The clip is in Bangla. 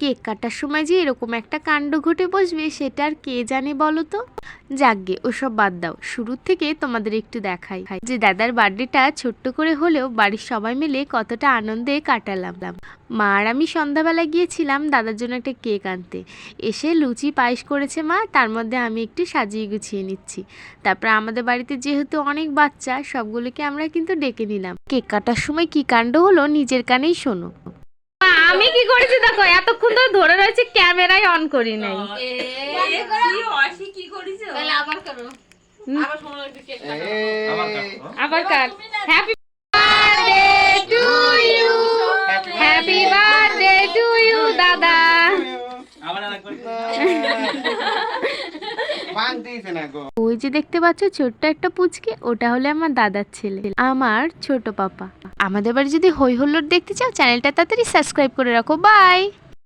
কেক কাটার সময় যে এরকম একটা কাণ্ড ঘটে বসবে সেটা আর কে জানে বলো তো। যাকগে ওসব বাদ দাও, শুরুর থেকে তোমাদের একটু দেখাই যে দাদার বার্থডেটা ছোট্ট করে হলেও বাড়ির সবাই মিলে কতটা আনন্দে কাটালাম। মা আর আমি সন্ধ্যাবেলা গিয়েছিলাম দাদার জন্য একটা কেক আনতে। এসে লুচি পায়েস করেছে মা, তার মধ্যে আমি একটু সাজিয়ে গুছিয়ে নিচ্ছি। তারপর আমাদের বাড়িতে যেহেতু অনেক বাচ্চা, সবগুলোকে আমরা কিন্তু ডেকে নিলাম। কেক কাটার সময় কি কাণ্ড হলো নিজের কানেই শোনো। আমি কি করেছি দেখো, এতক্ষণ ধরে ধরে রয়েছে, ক্যামেরাই অন করি নাই। আবার cut. Happy birthday to you, happy birthday to you দাদা। ওই যে দেখতে পাচ্ছ ছোট্ট একটা পুচকে, ওটা হলো আমার দাদার ছেলে, আমার ছোট পাপা। আমাদের বাড়ি যদি হই হুল্লোড় দেখতে চাও চ্যানেলটা তাড়াতাড়ি সাবস্ক্রাইব করে রাখো। বাই।